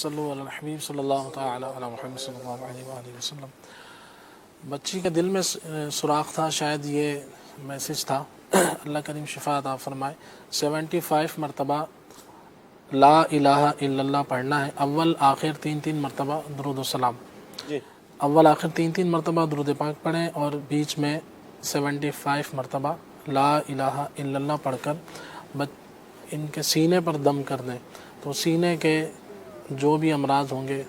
صلو علی الحبیب صلی اللہ تعالی علی محمد صلی اللہ علیہ وآلہ وسلم۔ بچی کے دل میں سوراخ تھا، شاید یہ میسج تھا، اللہ کریم شفا عطا فرمائے۔ 75 مرتبہ لا الہ الا اللہ پڑھنا ہے، اول آخر 3 مرتبہ درود و سلام۔ اول آخر 3 مرتبہ درود پاک پڑھیں اور بیچ میں 75 مرتبہ لا الہ الا اللہ پڑھ کر ان کے سینے پر دم کر دیں، تو سینے کے جو بھی امراض ہوں گے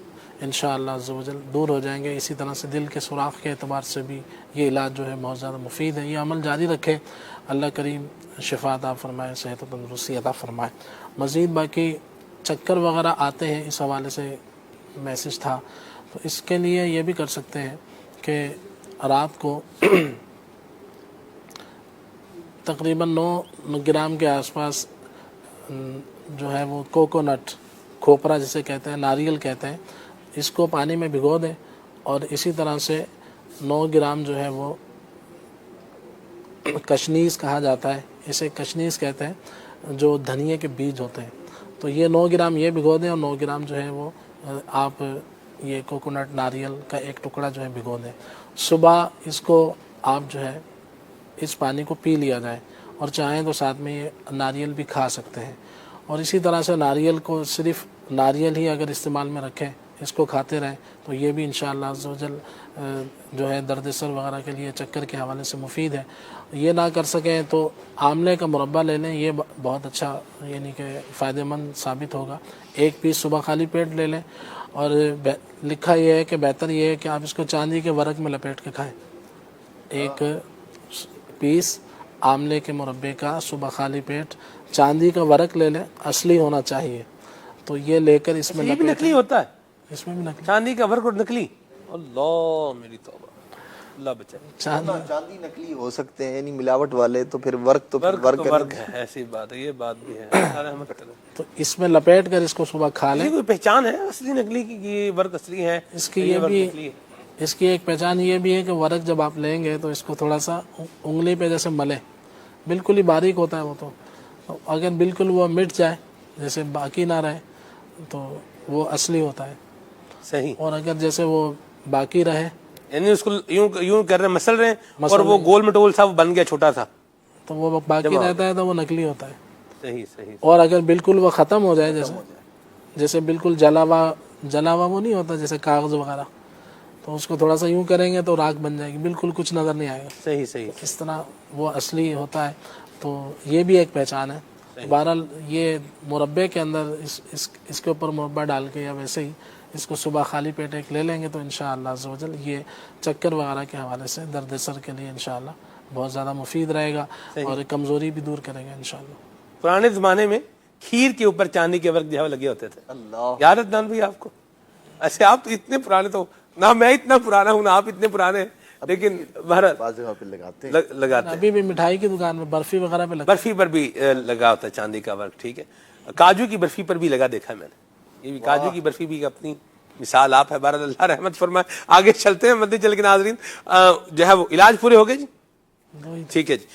انشاءاللہ عز و جل دور ہو جائیں گے۔ اسی طرح سے دل کے سوراخ کے اعتبار سے بھی یہ علاج جو ہے بہت زیادہ مفید ہے۔ یہ عمل جاری رکھے، اللہ کریم شفا عطا فرمائے، صحت و تندرستی عطا فرمائے۔ مزید باقی چکر وغیرہ آتے ہیں، اس حوالے سے میسج تھا، تو اس کے لیے یہ بھی کر سکتے ہیں کہ رات کو تقریباً 9 گرام کے آس پاس جو ہے وہ کوکونٹ، کھوپرا جسے کہتے ہیں، ناریل کہتے ہیں، اس کو پانی میں بھگو دیں، اور اسی طرح سے 9 گرام جو ہے وہ کشنیز کہا جاتا ہے، اسے کشنیز کہتے ہیں، جو دھنیے کے بیج ہوتے ہیں، تو یہ 9 گرام یہ بھگو دیں، اور 9 گرام جو ہے وہ آپ یہ کوکونٹ ناریل کا ایک ٹکڑا جو ہے بھگو دیں۔ صبح اس کو آپ جو ہے اس پانی کو پی لیا جائے، اور چاہیں تو ساتھ میں یہ ناریل بھی کھا سکتے ہیں۔ اور اسی طرح سے ناریل کو صرف ناریل ہی اگر استعمال میں رکھیں، اس کو کھاتے رہیں، تو یہ بھی انشاءاللہ عز و جل جو ہے درد سر وغیرہ کے لیے، چکر کے حوالے سے مفید ہے۔ یہ نہ کر سکیں تو آملے کا مربع لے لیں، یہ بہت اچھا یعنی کہ فائدہ مند ثابت ہوگا۔ 1 پیس صبح خالی پیٹ لے لیں، اور لکھا یہ ہے کہ بہتر یہ ہے کہ آپ اس کو چاندی کے ورق میں لپیٹ کے کھائیں۔ 1 پیس آملے کے مربے کا صبح خالی پیٹ چاندی کا ورق لے لیں، اصلی ہونا چاہیے، تو یہ لے کر اس میں یہ بھی نقلی ہوتا ہے، اس میں بھی نقلی چاندی کا ورق اور نقلی، اللہ میری توبہ، اللہ بچائے۔ چاندی نقلی ہو سکتے ہیں، یعنی ملاوٹ والے، تو پھر ورق تو پھر ورق ہے، ایسی بات ہے، یہ بات بھی ہے، اللہ رحمت کرے۔ تو اس میں لپیٹ کر اس کو صبح کھا لیں۔ یہ کوئی پہچان ہے اصلی نقلی کی کہ یہ ورق اصلی ہے؟ اس کی یہ بھی اس کی ایک پہچان یہ بھی ہے کہ ورق جب آپ لیں گے تو اس کو تھوڑا سا انگلی پہ جیسے ملیں، بالکل ہی باریک ہوتا ہے وہ، تو اگر بالکل وہ مٹ جائے، جیسے باقی نہ رہے، تو وہ اصلی ہوتا ہے، صحیح۔ اور اگر جیسے وہ باقی رہے، یعنی اس کو یوں کر رہے ہیں، مسل رہے ہیں، اور وہ گول مٹول سا وہ بن گیا چھوٹا سا، تو وہ باقی رہتا ہے، تو وہ نقلی ہوتا ہے۔ صحیح صحیح۔ اور اگر بالکل وہ ختم ہو جائے، جیسے بالکل جلا ہوا وہ نہیں ہوتا جیسے کاغذ وغیرہ، تو اس کو تھوڑا سا یوں کریں گے تو راکھ بن جائے گی، بالکل کچھ نظر نہیں آئے گا، صحیح صحیح۔ اس طرح وہ اصلی ہوتا ہے، تو یہ بھی ایک پہچان ہے۔ بہرحال یہ مربے کے اندر اس کے اوپر مربع ڈال کے یا ویسے ہی اس کو صبح خالی پیٹ ایک لے لیں گے تو انشاءاللہ عز و جل یہ چکر وغیرہ کے حوالے سے درد سر کے لیے انشاءاللہ بہت زیادہ مفید رہے گا، اور کمزوری بھی دور کرے گا انشاءاللہ۔ پرانے زمانے میں کھیر کے اوپر چاندی کے ورق جو ہے لگے ہوتے تھے، یاد ہے عدنان بھائی آپ کو؟ ایسے آپ تو اتنے پرانے، تو نہ میں اتنا پرانا ہوں نہ آپ اتنے پرانے ہیں، لیکن لگاتے ہیں۔ ابھی بھی مٹھائی کی دکان میں برفی وغیرہ پہ برفی پر بھی لگا ہوتا ہے چاندی کا ورق، ٹھیک ہے۔ کاجو کی برفی پر بھی لگا دیکھا ہے میں نے، یہ بھی کاجو کی برفی بھی اپنی مثال آپ ہے، بہرحال اللہ رحمت فرمائے۔ آگے چلتے ہیں، مدنی چل کے ناظرین جو ہے وہ علاج پورے ہو گئے جی، ٹھیک ہے جی۔